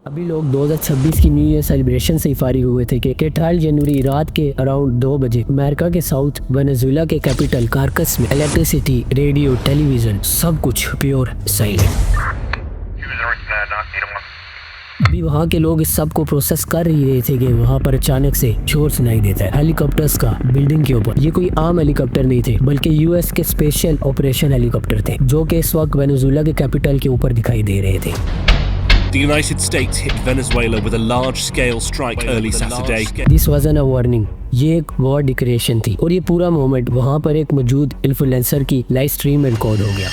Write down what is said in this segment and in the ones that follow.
अभी लोग 2026 की न्यू ईयर सेलिब्रेशन से ही फारिग हुए थे कि 18 जनवरी रात के अराउंड 2 बजे अमेरिका के साउथ वेनेजुएला के कैपिटल कारकस में इलेक्ट्रिसिटी, रेडियो, टेलीविजन सब कुछ प्योर साइलेंट। अभी वहाँ के लोग इस सब को प्रोसेस कर ही रहे थे कि वहाँ पर अचानक से शोर सुनाई देता है हेलीकॉप्टर्स का बिल्डिंग के ऊपर। ये कोई आम हेलीकॉप्टर नहीं थे बल्कि यूएस के स्पेशल ऑपरेशन हेलीकॉप्टर थे जो कि इस वक्त वेनेजुएला के कैपिटल के ऊपर दिखाई दे रहे थे। The United States hit Venezuela with a large-scale strike early Saturday. This wasn't a warning. ये एक वॉर डिक्लेरेशन थी और ये पूरा मोमेंट वहाँ पर एक मौजूद इन्फ्लुएंसर की लाइव स्ट्रीम में रिकॉर्ड हो गया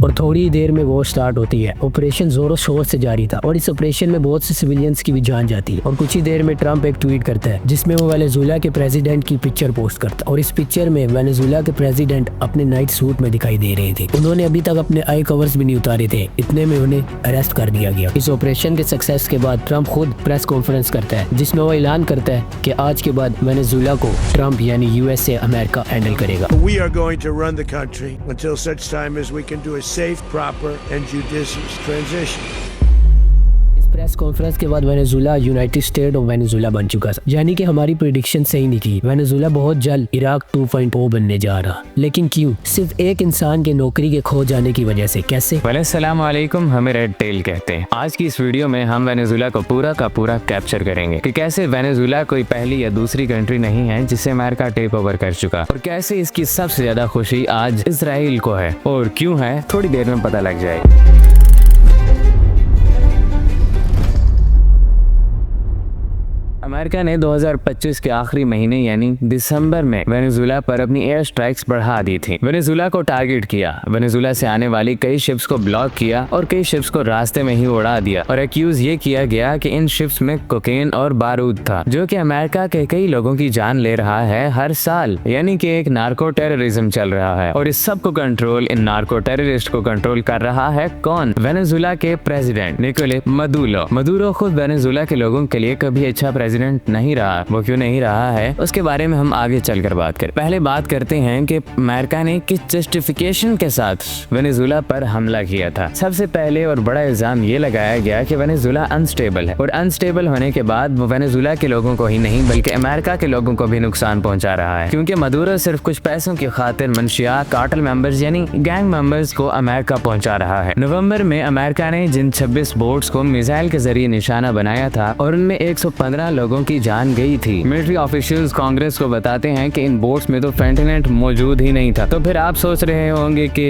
और थोड़ी देर में वो स्टार्ट होती है। ऑपरेशन जोरों शोर से जारी था और इस ऑपरेशन में बहुत से सिविलियंस की भी जान जाती है। और कुछ ही देर में ट्रंप एक ट्वीट करता है जिसमें वो वेनेजुएला के प्रेसिडेंट की पिक्चर पोस्ट करता है और इस पिक्चर में वेनेजुएला के प्रेसिडेंट अपने नाइट सूट में दिखाई दे रहे थे। उन्होंने अभी तक अपने आई कवर्स भी नहीं उतारे थे, इतने में उन्हें अरेस्ट कर दिया गया। इस ऑपरेशन के सक्सेस के बाद ट्रंप खुद प्रेस कॉन्फ्रेंस करता है जिसमें वो ऐलान करता है कि आज के बाद वेनेजुएला को ट्रंप यानी यूएस से अमेरिका हैंडल करेगा। We are going to run the country until such time as we can do a safe, proper and judicious transition. इस प्रेस कॉन्फ्रेंस के बाद Venezuela United state of Venezuela बन चुका था, यानी कि हमारी प्रेडिक्शन सही निकली। वेनेजुएला बहुत जल्द इराक 2.0 बनने जा रहा, लेकिन क्यों? सिर्फ एक इंसान के नौकरी के खो जाने की वजह से। कैसे? अस्सलाम वालेकुम, हमें रेड टेल कहते हैं। आज की इस वीडियो में हम वेनेजुएला को पूरा का पूरा कैप्चर करेंगे कि कैसे वेनेजुएला कोई पहली या दूसरी कंट्री नहीं है जिसे अमेरिका टेक ओवर कर चुका और कैसे इसकी सबसे ज्यादा खुशी आज इजराइल को है और क्यों है थोड़ी देर में पता लग जाएगा। अमेरिका ने 2025 के आखिरी महीने यानी दिसंबर में वेनेजुएला पर अपनी एयर स्ट्राइक्स बढ़ा दी थी। वेनेजुएला को टारगेट किया, वेनेजुएला से आने वाली कई शिप्स को ब्लॉक किया और कई शिप्स को रास्ते में ही उड़ा दिया और एक्यूज ये किया गया कि इन शिप्स में कोकेन और बारूद था जो कि अमेरिका के कई लोगों की जान ले रहा है हर साल, यानी कि एक नार्को टेररिज्म चल रहा है। और इस सब को कंट्रोल, इन नार्को टेररिस्ट को कंट्रोल कर रहा है कौन? वेनेजुएला के प्रेसिडेंट निकोलस मदुरो। मदुरो खुद वेनेजुएला के लोगों के लिए कभी अच्छा प्रेसिडेंट नहीं रहा। वो क्यों नहीं रहा है उसके बारे में हम आगे चलकर बात करें। पहले बात करते हैं कि अमेरिका ने किस जस्टिफिकेशन के साथ वेनेजुएला पर हमला किया था। सबसे पहले और बड़ा इल्जाम ये लगाया गया कि वेनेजुएला अनस्टेबल है और अनस्टेबल होने के बाद वो वेनेजुएला के लोगों को ही नहीं बल्कि अमेरिका के लोगों को भी नुकसान पहुंचा रहा है, क्योंकि मदुरो सिर्फ कुछ पैसों की खातिर मंशियात, कार्टेल मेंबर्स यानी गैंग मेंबर्स को अमेरिका पहुंचा रहा है। नवंबर में अमेरिका ने जिन 26 बोट्स को मिसाइल के जरिए निशाना बनाया था और उनमें 115 लोगों की जान गई थी। मिलिट्री ऑफिशियल्स कांग्रेस को बताते हैं कि इन बोट्स में तो फेंटेनेट मौजूद ही नहीं था। तो फिर आप सोच रहे होंगे कि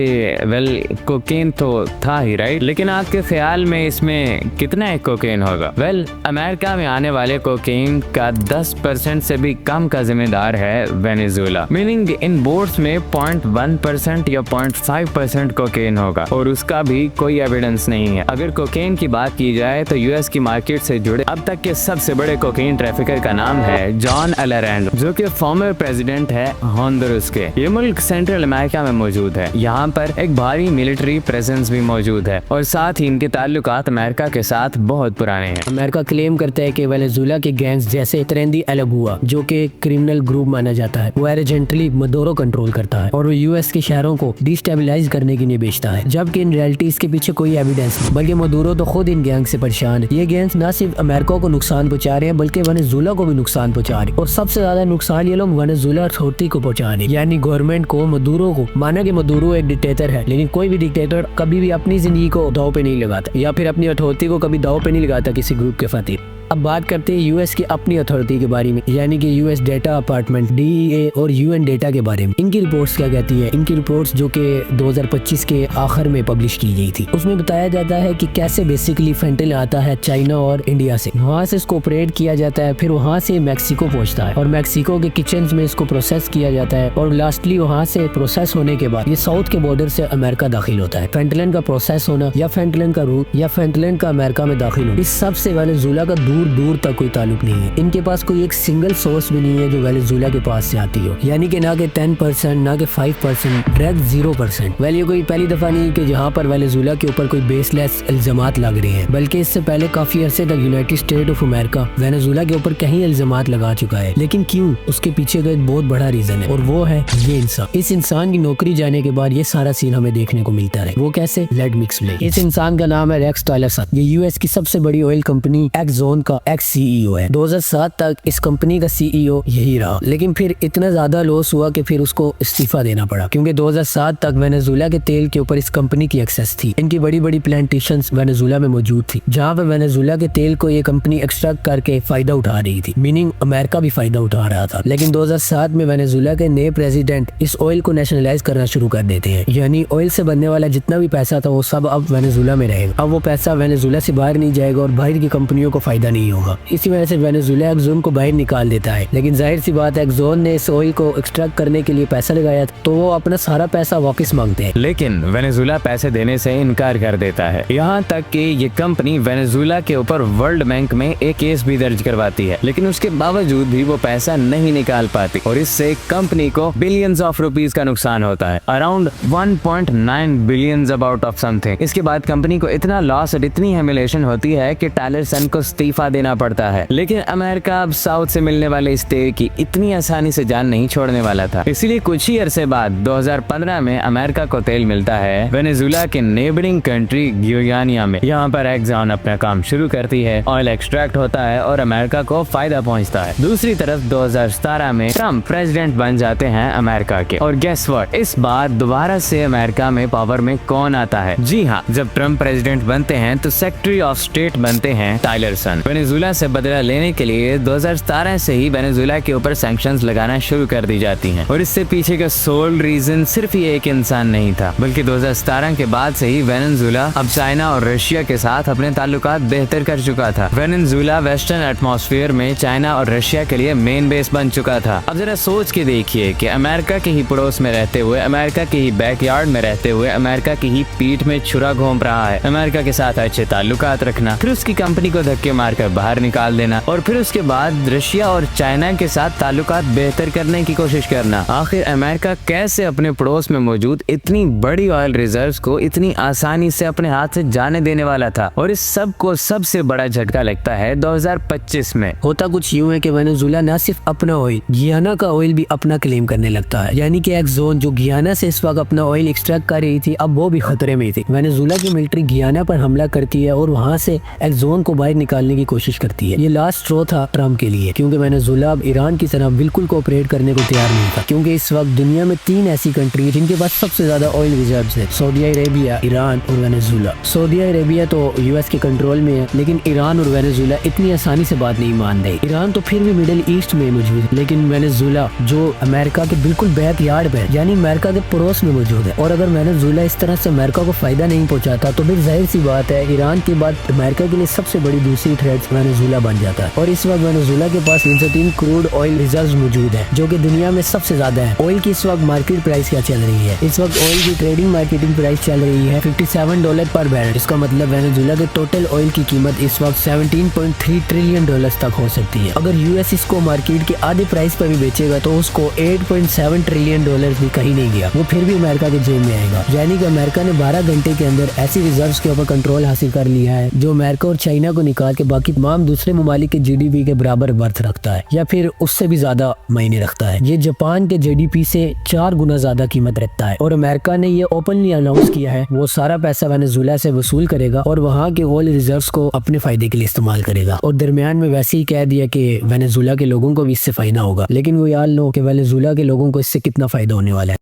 वेल कोकेन तो था ही, राइट? लेकिन आपके ख्याल में इसमें कितना एक कोकेन होगा? वेल अमेरिका में आने वाले कोकेन का 10% से भी कम का जिम्मेदार है वेनेजुएला, मीनिंग इन बोट्स में 0.1% या 0.5% कोकेन होगा और उसका भी कोई एविडेंस नहीं है। अगर कोकेन की बात की जाए तो यूएस की मार्केट से जुड़े अब तक के सबसे बड़े कोकेन ट्रैफिकर का नाम है जॉन अलारेंडो, जो कि फॉर्मर प्रेसिडेंट है होंडुरस के। ये मुल्क सेंट्रल अमेरिका में मौजूद है। यहाँ पर एक भारी मिलिट्री प्रेजेंस भी मौजूद है और साथ ही इनके ताल्लुकात अमेरिका के साथ बहुत पुराने हैं। अमेरिका क्लेम करता है कि वेनेजुएला के गैंग्स जैसे ट्रेंडी एलागुआ जो कि क्रिमिनल ग्रुप माना जाता है वो एजेंटली मदुरो कंट्रोल करता है और वो यूएस के शहरों को डिस्टेबलाइज करने के लिए बेचता है, जबकि इन रियलिटी इसके पीछे कोई एविडेंस नहीं, बल्कि मदुरो तो खुद इन गैंग से परेशान है। ये गैंग्स न सिर्फ अमेरिका को नुकसान पहुंचा रहे हैं बल्कि वेनेजुएला को भी नुकसान पहुंचा रहे और सबसे ज्यादा नुकसान ये लोग वेनेजुएला अथॉरिटी को पहुंचा रहे, यानी गवर्नमेंट को, मदुरो को। माना कि मदुरो एक डिक्टेटर है, लेकिन कोई भी डिक्टेटर कभी भी अपनी जिंदगी को दांव पे नहीं लगाता या फिर अपनी अथॉरिटी को कभी दांव पे नहीं लगाता किसी ग्रुप के खातिर। अब बात करते हैं यूएस की अपनी अथॉरिटी के बारे में, यानी कि यूएस डेटा अपार्टमेंट डीईए और यूएन डेटा के बारे में। इनकी रिपोर्ट्स क्या कहती है? इनकी रिपोर्ट्स जो कि 2025 के आखिर में पब्लिश की गई थी, उसमें बताया जाता है कि कैसे बेसिकली फेंटेनिल आता है चाइना और इंडिया से, वहाँ से इसको ऑपरेट किया जाता है, फिर वहाँ से मैक्सिको पहुँचता है और मैक्सिको के किचन में इसको प्रोसेस किया जाता है और लास्टली वहाँ से प्रोसेस होने के बाद ये साउथ के बॉर्डर से अमेरिका दाखिल होता है। फेंटेनिल का प्रोसेस होना या फेंटेनिल का रूट या फेंटेनिल का अमेरिका में दाखिल होना, इस सब से वेनेजुएला का दूर दूर दूर तक कोई ताल्लुक नहीं है। इनके पास कोई एक सिंगल सोर्स भी नहीं है जो वेनेजुएला के पास से आती हो, यानी कि ना कि 10%, ना कि 5%, डायरेक्ट 0%। ये कोई पहली दफा नहीं कि जहाँ पर वेनेजुएला के ऊपर कोई बेसलेस इल्जामात लग रहे हैं, बल्कि इससे पहले काफी अरसे तक United state of America Venezuela के ऊपर कहीं इल्जामात लगा चुका है। लेकिन क्यों? उसके पीछे का एक बहुत बड़ा रीजन है, और वो है ये इंसान। इस इंसान की नौकरी जाने के बाद ये सारा सीन हमें देखने को मिलता है। वो कैसे? Let me explain. इस इंसान का नाम है रेक्स टायलरसन। ये यूएस की सबसे बड़ी ऑयल कंपनी एक्सॉन का एक्स सीईओ है। 2007 तक इस कंपनी का सीईओ यही रहा, लेकिन फिर इतना ज्यादा लॉस हुआ कि फिर उसको इस्तीफा देना पड़ा, क्योंकि 2007 तक वेनेजुएला के तेल के ऊपर इस कंपनी की एक्सेस थी। इनकी बड़ी बड़ी प्लांटेशंस वेनेजुएला में मौजूद थी, जहाँ पे वेनेजुएला के तेल को ये कंपनी एक्सट्रैक्ट करके फायदा उठा रही थी, मीनिंग अमेरिका भी फायदा उठा रहा था। लेकिन 2007 में वेनेजुएला के नए प्रेसिडेंट इस ऑयल को नेशनलाइज करना शुरू कर देते हैं, यानी ऑयल से बनने वाला जितना भी पैसा था वो सब अब वेनेजुएला में रहेगा। अब वो पैसा वेनेजुएला से बाहर नहीं जाएगा और बाहर की कंपनियों को फायदा नहीं होगा। इसी वजह से वेनेजुएला एक्सॉन को बाहर निकाल देता है। लेकिन जाहिर सी बात है, एक्सॉन ने इस ऑयल को एक्सट्रैक्ट करने के लिए पैसा लगाया, तो वो अपना सारा पैसा वापस मांगते हैं। लेकिन वेनेजुएला पैसे देने से इनकार कर देता है, यहाँ तक कि ये कंपनी वेनेजुएला के ऊपर वर्ल्ड बैंक में एक केस भी दर्ज करवाती है, लेकिन उसके बावजूद भी वो पैसा नहीं निकाल पाती और इससे कंपनी को बिलियंस ऑफ रुपीस का नुकसान होता है, around 1.9 billions about of something. इसके बाद कंपनी को इतना लॉस और इतनी ह्यूमिलिएशन होती है कि टायलरसन को इस्तीफा देना पड़ता है। लेकिन अमेरिका अब साउथ से मिलने वाले इस तेल की इतनी आसानी से जान नहीं छोड़ने वाला था, इसीलिए कुछ ही अरसे बाद 2015 में अमेरिका को तेल मिलता है वेनेजुएला के नेबरिंग कंट्री गुयाना में। यहाँ पर एक्सॉन अपना काम शुरू करती है, ऑयल एक्सट्रैक्ट होता है और अमेरिका को फायदा पहुँचता है। दूसरी तरफ 2017 में ट्रम्प प्रेसिडेंट बन जाते हैं अमेरिका के, और गेस व्हाट, इस बार दोबारा से अमेरिका में पावर में कौन आता है? जी हाँ, जब ट्रम्प प्रेसिडेंट बनते हैं तो सेक्रेटरी ऑफ स्टेट बनते हैं टायलरसन। वेनेजुएला से बदला लेने के लिए 2017 से ही वेनेजुएला के ऊपर सैंक्शंस लगाना शुरू कर दी जाती हैं, और इससे पीछे का सोल रीजन सिर्फ ये एक इंसान नहीं था, बल्कि 2017 के बाद से ही वेनेजुएला अब चाइना और रशिया के साथ अपने ताल्लुकात बेहतर कर चुका था। वेनेजुएला वेस्टर्न एटमॉस्फेयर में चाइना और रशिया के लिए मेन बेस बन चुका था। अब जरा सोच के देखिए कि अमेरिका के ही पड़ोस में रहते हुए, अमेरिका के ही बैकयार्ड में रहते हुए, अमेरिका की ही पीठ में छुरा घोंप रहा है, अमेरिका के साथ अच्छे ताल्लुकात रखना, फिर उसकी कंपनी को धक्के मारकर बाहर निकाल देना, और फिर उसके बाद रशिया और चाइना के साथ ताल्लुकात बेहतर करने की कोशिश करना। आखिर अमेरिका कैसे अपने पड़ोस में मौजूद इतनी बड़ी ऑयल रिजर्व्स को इतनी आसानी से अपने हाथ से जाने देने वाला था? और इस सब को सबसे बड़ा झटका लगता है 2025 में। होता कुछ यूं है कि वेनेजुएला न सिर्फ अपना ऑयल, गियाना का ऑयल भी अपना क्लेम करने लगता है, यानी कि एक्सॉन जो गियाना से इस वक्त अपना ऑयल एक्सट्रैक्ट कर रही थी, अब वो भी खतरे में थी। वेनेजुएला की मिलिट्री गियाना पर हमला करती है और वहाँ से एक्सॉन को बाहर निकालने की कोशिश करती है। ये लास्ट स्ट्रो था ट्रम्प के लिए, क्योंकि वेनेजुएला अब ईरान की तरह बिल्कुल कोऑपरेट करने को तैयार नहीं था, क्योंकि इस वक्त दुनिया में 3 ऐसी कंट्री है जिनके पास सबसे ज्यादा ऑयल रिजर्व्स है, सऊदी अरेबिया, ईरान और वेनेजुएला। सऊदी अरेबिया तो यूएस के कंट्रोल में है, लेकिन ईरान और वेनेजुएला इतनी आसानी से बात नहीं मान रहे। ईरान तो फिर भी मिडिल ईस्ट में मौजूद है, लेकिन वेनेजुएला जो अमेरिका के बिल्कुल बैक यार्ड पे, यानी अमेरिका के पड़ोस में मौजूद है, और अगर वेनेजुएला इस तरह से अमेरिका को फायदा नहीं पहुंचाता तो फिर जाहिर सी बात है ईरान के बाद अमेरिका के लिए सबसे बड़ी दूसरी थ्रेट वेनेजुएला बन जाता है। और इस वक्त वेनेजुएला के पास 303 करोड़ ऑयल रिजर्व मौजूद है, जो कि दुनिया में सबसे ज्यादा है। ऑयल की इस वक्त मार्केट प्राइस क्या चल रही है? इस वक्त ऑयल की ट्रेडिंग मार्केटिंग प्राइस चल रही है $57 पर बैरल। इसका मतलब वेनेजुएला के टोटल ऑयल की कीमत इस वक्त $17.3 ट्रिलियन तक हो सकती है। अगर यूएस इसको मार्केट के आधे प्राइस पर भी बेचेगा तो उसको $8.7 ट्रिलियन भी कहीं नहीं गया, वो फिर भी अमेरिका के जेब में आएगा। यानी कि अमेरिका ने 12 घंटे के अंदर ऐसी रिजर्व्स के ऊपर कंट्रोल हासिल कर लिया है जो अमेरिका और चाइना को निकाल के बाकी तमाम दूसरे ममालिक के जीडीपी के बराबर वर्थ रखता है, या फिर उससे भी ज्यादा मायने रखता है। ये जापान के जीडीपी से 4 गुना ज्यादा कीमत रखता है, और अमेरिका ने ये ओपनली अनाउंस किया है वो सारा पैसा वेनेजुएला से वसूल करेगा और वहाँ के ऑयल रिजर्व्स को अपने फायदे के लिए इस्तेमाल करेगा। और दरमियान में वैसे ही कह दिया कि वेनेजुएला के लोगों को भी इससे फायदा होगा, लेकिन वो याद लो कि वेनेजुएला के लोगों को इससे कितना फायदा होने वाला है।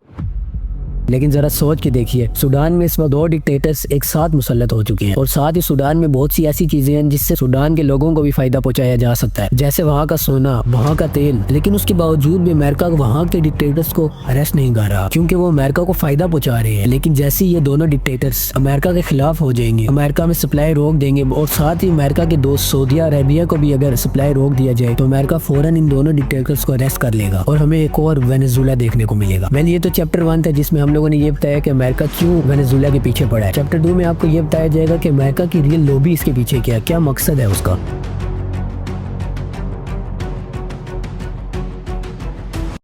लेकिन जरा सोच के देखिए, सूडान में इस वक्त 2 डिक्टेटर्स एक साथ मुसल्लत हो चुके हैं, और साथ ही सूडान में बहुत सी ऐसी चीजें हैं जिससे सूडान के लोगों को भी फायदा पहुंचाया जा सकता है, जैसे वहाँ का सोना, वहाँ का तेल। लेकिन उसके बावजूद भी अमेरिका वहाँ के डिक्टेटर्स को अरेस्ट नहीं कर रहा, क्योंकि वो अमेरिका को फायदा पहुंचा रहे हैं। लेकिन जैसे ये दोनों डिक्टेटर्स अमेरिका के खिलाफ हो जाएंगे, अमेरिका में सप्लाई रोक देंगे, और साथ ही अमेरिका के दोस्त सऊदी अरेबिया को भी अगर सप्लाई रोक दिया जाए तो अमेरिका फौरन इन दोनों डिक्टेटर्स को अरेस्ट कर लेगा और हमें एक और वेनेजुएला देखने को मिलेगा। वेल, ये तो चैप्टर 1 था जिसमें हम लोगों ने ये बताया कि अमेरिका क्यों वेनेजुएला के पीछे पड़ा है। चैप्टर 2 में आपको ये बताया जाएगा कि अमेरिका की रियल लॉबी इसके पीछे क्या मकसद है उसका।